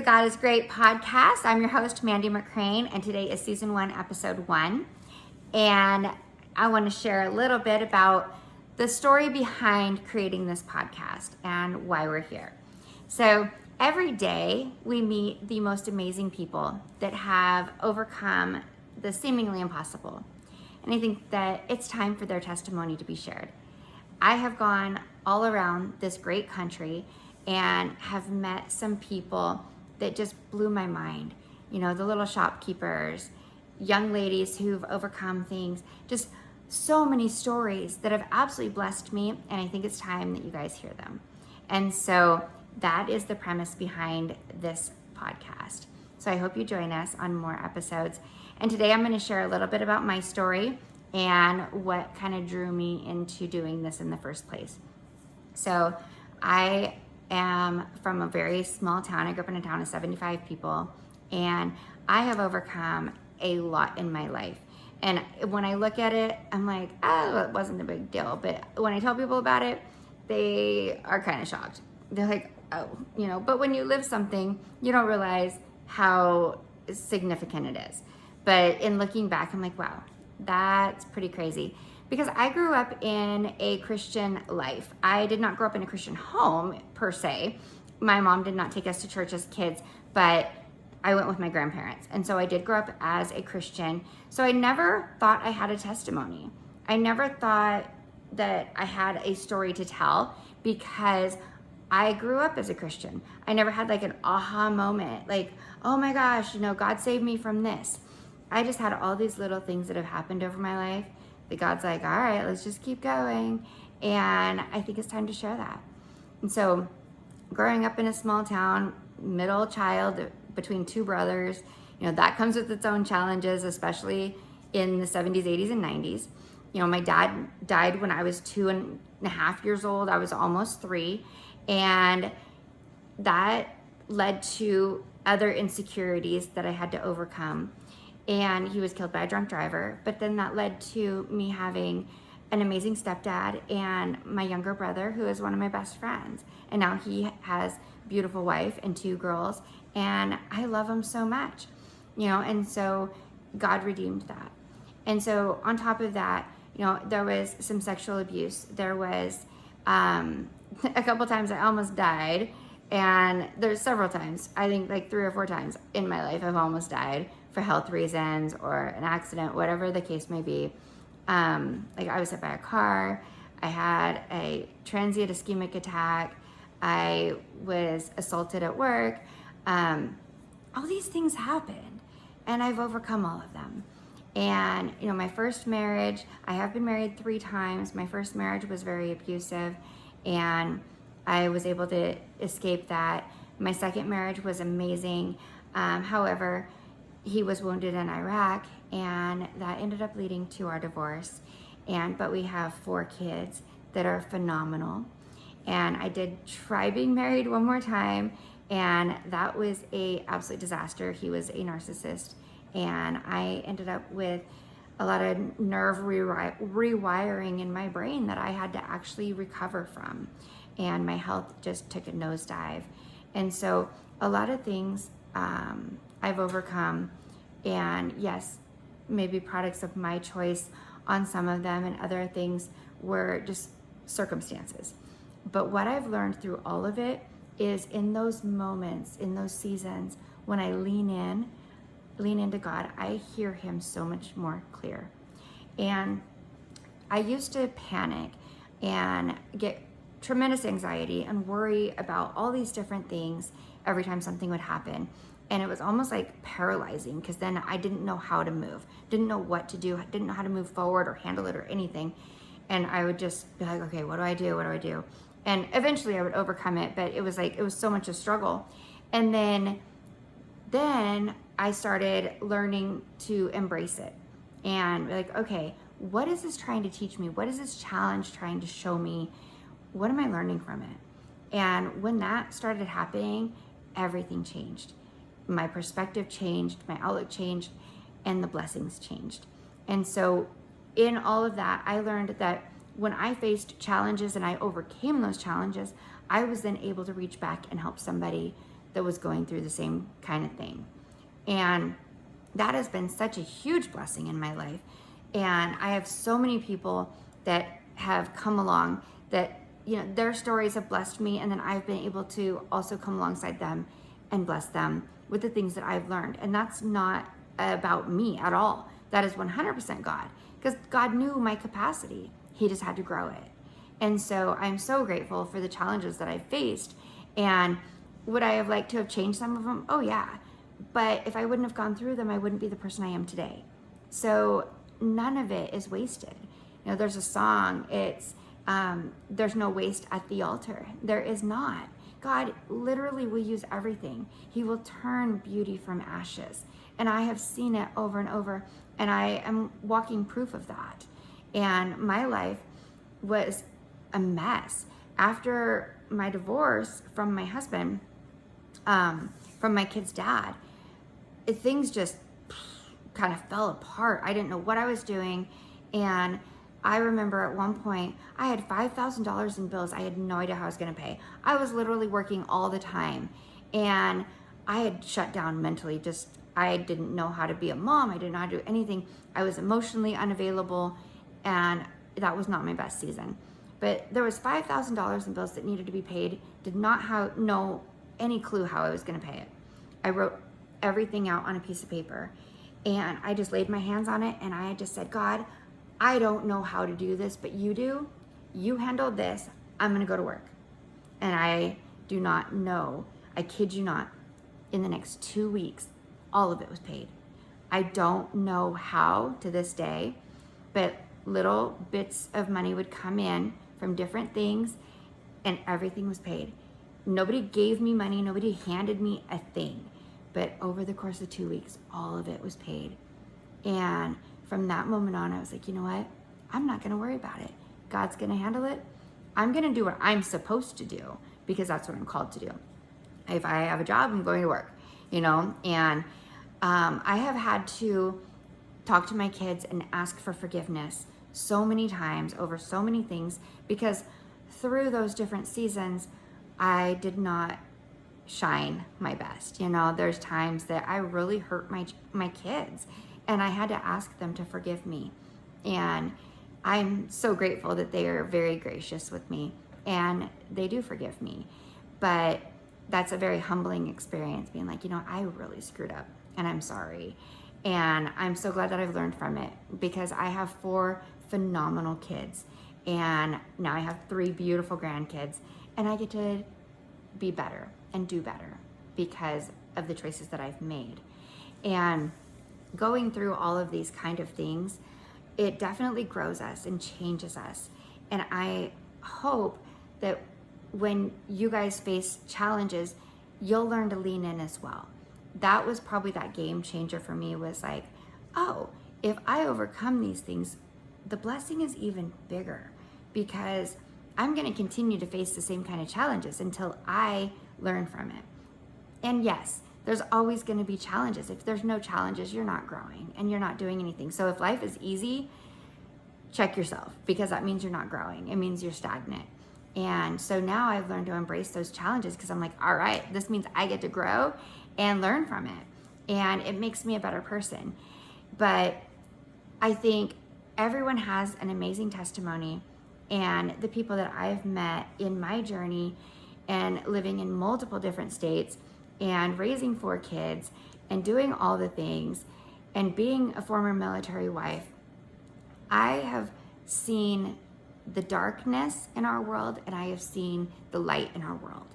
God is Great podcast. I'm your host, Mandy McCrane, and today is season 1, episode 1. And I want to share a little bit about the story behind creating this podcast and why we're here. So every day we meet the most amazing people that have overcome the seemingly impossible. And I think that it's time for their testimony to be shared. I have gone all around this great country and have met some people that just blew my mind. You know, the little shopkeepers, young ladies who've overcome things, just so many stories that have absolutely blessed me, and I think it's time that you guys hear them. And so that is the premise behind this podcast. So I hope you join us on more episodes. And today I'm going to share a little bit about my story and what kind of drew me into doing this in the first place. So I am from a very small town. I grew up in a town of 75 people, and I have overcome a lot in my life. And when I look at it, I'm like, oh, it wasn't a big deal. But when I tell people about it, they are kind of shocked. They're like, oh, you know, but when you live something, you don't realize how significant it is. But in looking back, I'm like, wow, that's pretty crazy. Because I grew up in a Christian life. I did not grow up in a Christian home per se. My mom did not take us to church as kids, but I went with my grandparents. And so I did grow up as a Christian. So I never thought I had a testimony. I never thought that I had a story to tell because I grew up as a Christian. I never had like an aha moment, like, oh my gosh, you know, God saved me from this. I just had all these little things that have happened over my life that God's like, all right, let's just keep going. And I think it's time to share that. And so growing up in a small town, middle child between two brothers, you know, that comes with its own challenges, especially in the 70s, 80s, and 90s. You know, my dad died when I was 2.5 years old. I was almost 3. And that led to other insecurities that I had to overcome. And he was killed by a drunk driver. But then that led to me having an amazing stepdad and my younger brother, who is one of my best friends. And now he has a beautiful wife and 2 girls. And I love him so much, you know, and so God redeemed that. And so on top of that, you know, there was some sexual abuse. There was a couple times I almost died. And there's several times, I think like 3 or 4 times in my life I've almost died for health reasons or an accident, whatever the case may be. Like I was hit by a car, I had a transient ischemic attack, I was assaulted at work. All these things happened, and I've overcome all of them. And, you know, my first marriage, I have been married 3 times. My first marriage was very abusive, and I was able to escape that. My second marriage was amazing. However, he was wounded in Iraq, and that ended up leading to our divorce. But we have 4 kids that are phenomenal. And I did try being married one more time, and that was a absolute disaster. He was a narcissist, and I ended up with a lot of nerve rewiring in my brain that I had to actually recover from. And my health just took a nosedive. And so a lot of things I've overcome, and yes, maybe products of my choice on some of them, and other things were just circumstances. But what I've learned through all of it is in those moments, in those seasons, when I lean into God, I hear him so much more clear. And I used to panic and get tremendous anxiety and worry about all these different things every time something would happen. And it was almost like paralyzing, because then I didn't know how to move, didn't know what to do, didn't know how to move forward or handle it or anything. And I would just be like, okay, what do I do? What do I do? And eventually I would overcome it, but it was so much a struggle. And then I started learning to embrace it and be like, okay, what is this trying to teach me? What is this challenge trying to show me? What am I learning from it? And when that started happening, everything changed. My perspective changed, my outlook changed, and the blessings changed. And so in all of that, I learned that when I faced challenges and I overcame those challenges, I was then able to reach back and help somebody that was going through the same kind of thing. And that has been such a huge blessing in my life. And I have so many people that have come along that, their stories have blessed me, and then I've been able to also come alongside them and bless them with the things that I've learned. And that's not about me at all. That is 100% God, because God knew my capacity. He just had to grow it. And so I'm so grateful for the challenges that I've faced. And would I have liked to have changed some of them? Oh yeah. But if I wouldn't have gone through them, I wouldn't be the person I am today. So none of it is wasted. There's a song, it's, there's no waste at the altar. There is not. God literally will use everything. He will turn beauty from ashes. And I have seen it over and over, and I am walking proof of that. And my life was a mess. After my divorce from my husband, from my kid's dad, things just kind of fell apart. I didn't know what I was doing. And I remember at one point, I had $5,000 in bills. I had no idea how I was going to pay. I was literally working all the time. And I had shut down mentally. I didn't know how to be a mom. I didn't know how to do anything. I was emotionally unavailable. And that was not my best season. But there was $5,000 in bills that needed to be paid. Did not know any clue how I was going to pay it. I wrote everything out on a piece of paper. And I just laid my hands on it, and I just said, God, I don't know how to do this, but you do. You handle this. I'm going to go to work. And I do not know, I kid you not, in the next 2 weeks, all of it was paid. I don't know how to this day, but little bits of money would come in from different things, and everything was paid. Nobody gave me money. Nobody handed me a thing. But over the course of 2 weeks, all of it was paid. And from that moment on, I was like, you know what? I'm not going to worry about it. God's going to handle it. I'm going to do what I'm supposed to do, because that's what I'm called to do. If I have a job, I'm going to work, and I have had to talk to my kids and ask for forgiveness so many times over so many things, because through those different seasons, I did not shine my best. There's times that I really hurt my kids, and I had to ask them to forgive me. And I'm so grateful that they are very gracious with me, and they do forgive me. But that's a very humbling experience, being like, I really screwed up, and I'm sorry. And I'm so glad that I've learned from it, because I have 4 phenomenal kids, and now I have 3 beautiful grandkids, and I get to be better and do better because of the choices that I've made. And going through all of these kind of things, it definitely grows us and changes us. And I hope that when you guys face challenges, you'll learn to lean in as well. That was probably that game changer for me, was like, oh, if I overcome these things, the blessing is even bigger, because I'm going to continue to face the same kind of challenges until I learn from it. And yes, there's always going to be challenges. If there's no challenges, you're not growing and you're not doing anything. So if life is easy, check yourself, because that means you're not growing. It means you're stagnant. And so now I've learned to embrace those challenges, because I'm like, all right, this means I get to grow and learn from it. And it makes me a better person. But I think everyone has an amazing testimony. And the people that I've met in my journey, and living in multiple different states, and raising 4 kids, and doing all the things, and being a former military wife, I have seen the darkness in our world, and I have seen the light in our world.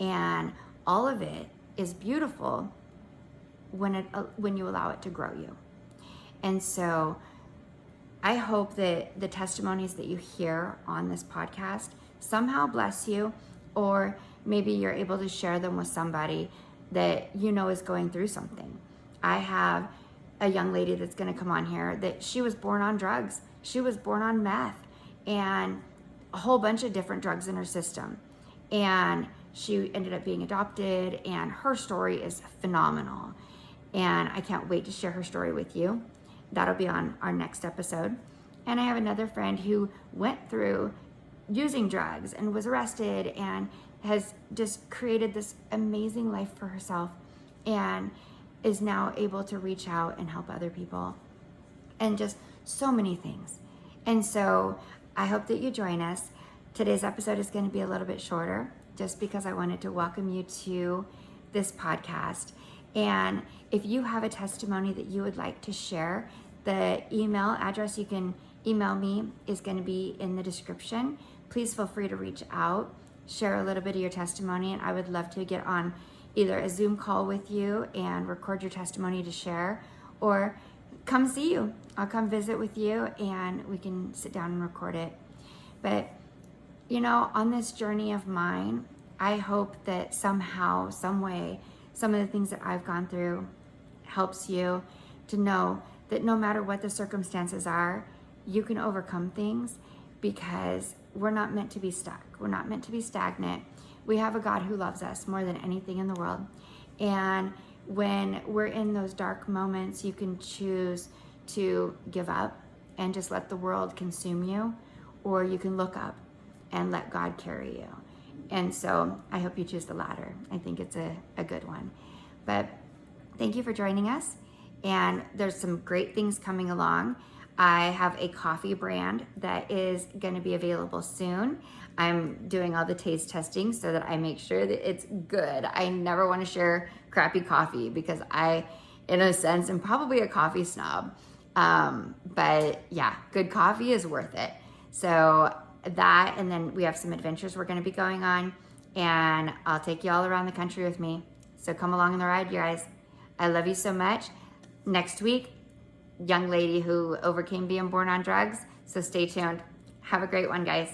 And all of it is beautiful when you allow it to grow you. And so I hope that the testimonies that you hear on this podcast somehow bless you, or maybe you're able to share them with somebody that is going through something. I have a young lady that's going to come on here that she was born on drugs. She was born on meth and a whole bunch of different drugs in her system. And she ended up being adopted, and her story is phenomenal. And I can't wait to share her story with you. That'll be on our next episode. And I have another friend who went through using drugs and was arrested and has just created this amazing life for herself and is now able to reach out and help other people and just so many things. And so I hope that you join us. Today's episode is going to be a little bit shorter just because I wanted to welcome you to this podcast. And if you have a testimony that you would like to share, the email address you can email me is going to be in the description. Please feel free to reach out, share a little bit of your testimony, and I would love to get on either a Zoom call with you and record your testimony to share, or come see you. I'll come visit with you and we can sit down and record it. But you know, on this journey of mine, I hope that somehow, some way, some of the things that I've gone through helps you to know that no matter what the circumstances are, you can overcome things, because we're not meant to be stuck. We're not meant to be stagnant. We have a God who loves us more than anything in the world. And when we're in those dark moments, you can choose to give up and just let the world consume you, or you can look up and let God carry you. And so I hope you choose the latter. I think it's a good one. But thank you for joining us. And there's some great things coming along. I have a coffee brand that is going to be available soon. I'm doing all the taste testing so that I make sure that it's good. I never want to share crappy coffee because I, in a sense, am probably a coffee snob. But yeah, good coffee is worth it. So that, and then we have some adventures we're going to be going on, and I'll take you all around the country with me. So come along on the ride, you guys. I love you so much. Next week, young lady who overcame being born on drugs. So stay tuned. Have a great one, guys.